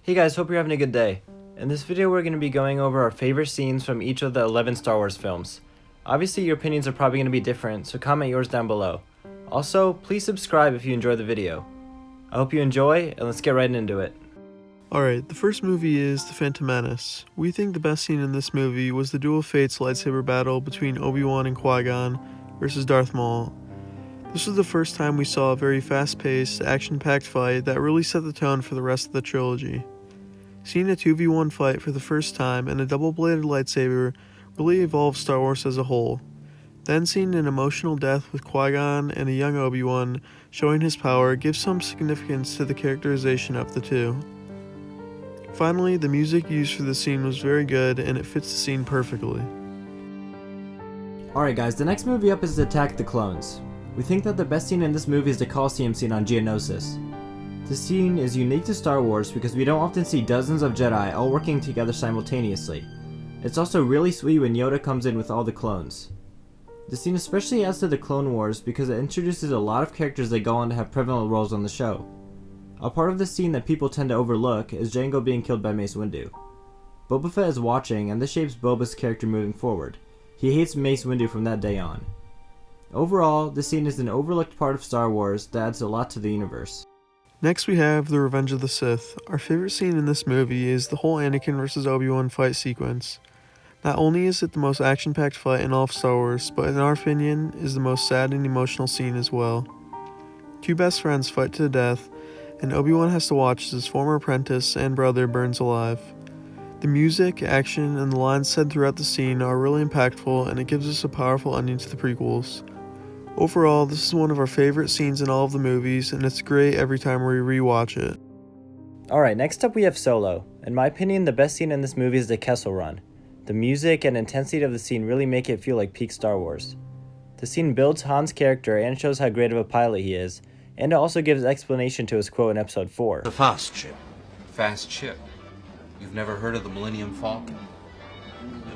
Hey guys, hope you're having a good day. In this video we're going to be going over our favorite scenes from each of the 11 Star Wars films. Obviously your opinions are probably going to be different, so comment yours down below. Also, please subscribe if you enjoy the video. I hope you enjoy, and let's get right into it. Alright, the first movie is The Phantom Menace. We think the best scene in this movie was the Duel of Fates lightsaber battle between Obi-Wan and Qui-Gon versus Darth Maul. This was the first time we saw a very fast-paced, action-packed fight that really set the tone for the rest of the trilogy. Seeing a 2v1 fight for the first time and a double-bladed lightsaber really evolved Star Wars as a whole. Then seeing an emotional death with Qui-Gon and a young Obi-Wan showing his power gives some significance to the characterization of the two. Finally, the music used for the scene was very good and it fits the scene perfectly. Alright guys, the next movie up is Attack the Clones. We think that the best scene in this movie is the Coliseum scene on Geonosis. This scene is unique to Star Wars because we don't often see dozens of Jedi all working together simultaneously. It's also really sweet when Yoda comes in with all the clones. The scene especially adds to the Clone Wars because it introduces a lot of characters that go on to have prevalent roles on the show. A part of the scene that people tend to overlook is Jango being killed by Mace Windu. Boba Fett is watching, and this shapes Boba's character moving forward. He hates Mace Windu from that day on. Overall, this scene is an overlooked part of Star Wars that adds a lot to the universe. Next we have The Revenge of the Sith. Our favorite scene in this movie is the whole Anakin vs. Obi-Wan fight sequence. Not only is it the most action-packed fight in all of Star Wars, but in our opinion, is the most sad and emotional scene as well. Two best friends fight to the death, and Obi-Wan has to watch as his former apprentice and brother burns alive. The music, action, and the lines said throughout the scene are really impactful, and it gives us a powerful ending to the prequels. Overall, this is one of our favorite scenes in all of the movies, and it's great every time we rewatch it. Alright, next up we have Solo. In my opinion, the best scene in this movie is the Kessel Run. The music and intensity of the scene really make it feel like peak Star Wars. The scene builds Han's character and shows how great of a pilot he is, and it also gives explanation to his quote in Episode 4. The fast ship. Fast ship. You've never heard of the Millennium Falcon?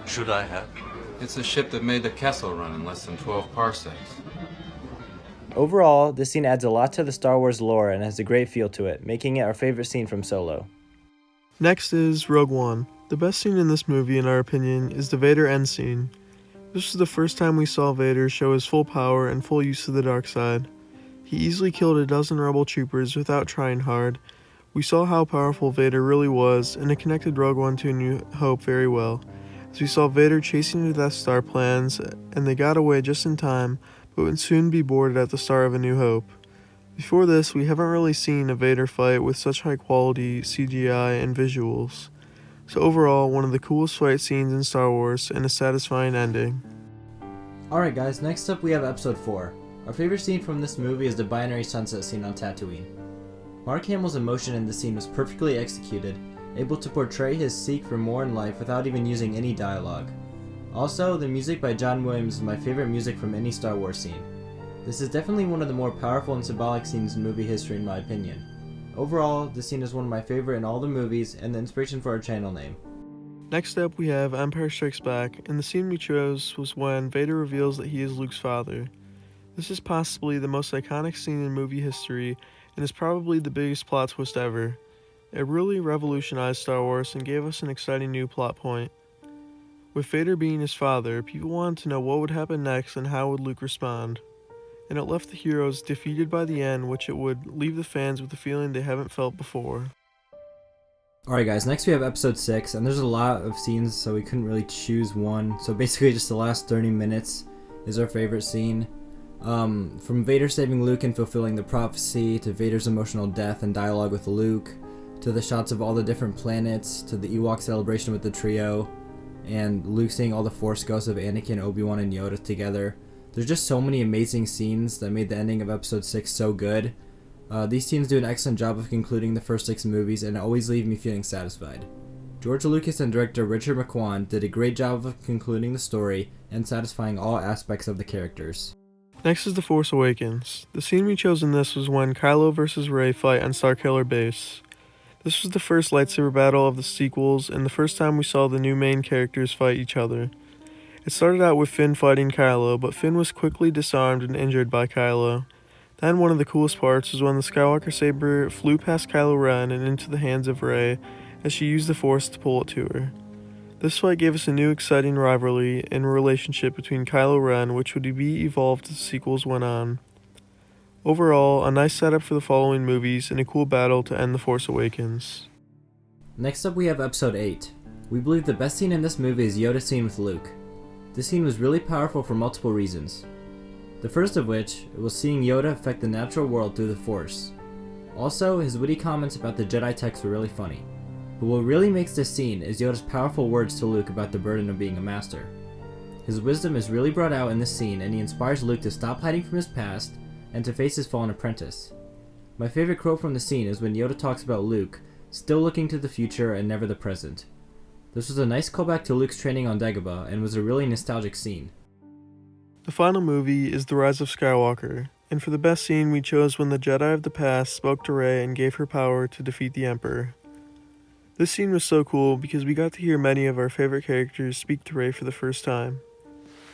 Should I have? It's a ship that made the Kessel Run in less than 12 parsecs. Overall, this scene adds a lot to the Star Wars lore and has a great feel to it, making it our favorite scene from Solo. Next is Rogue One. The best scene in this movie, in our opinion, is the Vader end scene. This was the first time we saw Vader show his full power and full use of the dark side. He easily killed a dozen rebel troopers without trying hard. We saw how powerful Vader really was, and it connected Rogue One to A New Hope very well, as we saw Vader chasing the Death Star plans, and they got away just in time, but would soon be boarded at the start of A New Hope. Before this, we haven't really seen a Vader fight with such high quality CGI and visuals. So overall, one of the coolest fight scenes in Star Wars, and a satisfying ending. Alright guys, next up we have Episode 4. Our favorite scene from this movie is the binary sunset scene on Tatooine. Mark Hamill's emotion in this scene was perfectly executed, able to portray his seek for more in life without even using any dialogue. Also, the music by John Williams is my favorite music from any Star Wars scene. This is definitely one of the more powerful and symbolic scenes in movie history in my opinion. Overall, this scene is one of my favorite in all the movies and the inspiration for our channel name. Next up we have Empire Strikes Back, and the scene we chose was when Vader reveals that he is Luke's father. This is possibly the most iconic scene in movie history, and is probably the biggest plot twist ever. It really revolutionized Star Wars and gave us an exciting new plot point. With Vader being his father, people wanted to know what would happen next and how would Luke respond. And it left the heroes defeated by the end, which it would leave the fans with a feeling they haven't felt before. Alright guys, next we have Episode 6, and there's a lot of scenes so we couldn't really choose one. So basically just the last 30 minutes is our favorite scene. From Vader saving Luke and fulfilling the prophecy, to Vader's emotional death and dialogue with Luke, to the shots of all the different planets, to the Ewok celebration with the trio, and Luke seeing all the Force ghosts of Anakin, Obi-Wan, and Yoda together. There's just so many amazing scenes that made the ending of Episode 6 so good. These scenes do an excellent job of concluding the first 6 movies and always leave me feeling satisfied. George Lucas and director Richard McQuan did a great job of concluding the story and satisfying all aspects of the characters. Next is The Force Awakens. The scene we chose in this was when Kylo vs. Rey fight on Starkiller Base. This was the first lightsaber battle of the sequels, and the first time we saw the new main characters fight each other. It started out with Finn fighting Kylo, but Finn was quickly disarmed and injured by Kylo. Then one of the coolest parts was when the Skywalker saber flew past Kylo Ren and into the hands of Rey as she used the Force to pull it to her. This fight gave us a new exciting rivalry and relationship between Kylo Ren, which would be evolved as the sequels went on. Overall, a nice setup for the following movies and a cool battle to end The Force Awakens. Next up we have episode 8. We believe the best scene in this movie is Yoda's scene with Luke. This scene was really powerful for multiple reasons. The first of which was seeing Yoda affect the natural world through the Force. Also, his witty comments about the Jedi text were really funny. But what really makes this scene is Yoda's powerful words to Luke about the burden of being a master. His wisdom is really brought out in this scene, and he inspires Luke to stop hiding from his past and to face his fallen apprentice. My favorite quote from the scene is when Yoda talks about Luke still looking to the future and never the present. This was a nice callback to Luke's training on Dagobah and was a really nostalgic scene. The final movie is The Rise of Skywalker, and for the best scene we chose when the Jedi of the past spoke to Rey and gave her power to defeat the Emperor. This scene was so cool because we got to hear many of our favorite characters speak to Rey for the first time.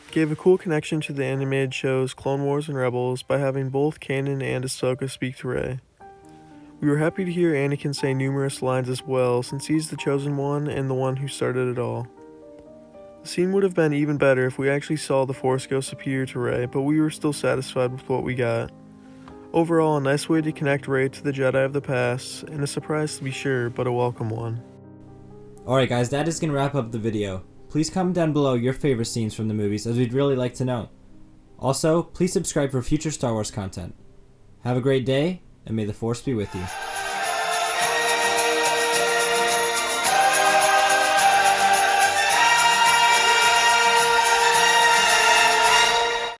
It gave a cool connection to the animated shows Clone Wars and Rebels by having both Kanan and Ahsoka speak to Rey. We were happy to hear Anakin say numerous lines as well, since he's the chosen one and the one who started it all. The scene would have been even better if we actually saw the Force go superior to Rey, but we were still satisfied with what we got. Overall, a nice way to connect Rey to the Jedi of the past, and a surprise to be sure, but a welcome one. Alright guys, that is going to wrap up the video. Please comment down below your favorite scenes from the movies, as we'd really like to know. Also, please subscribe for future Star Wars content. Have a great day, and may the Force be with you.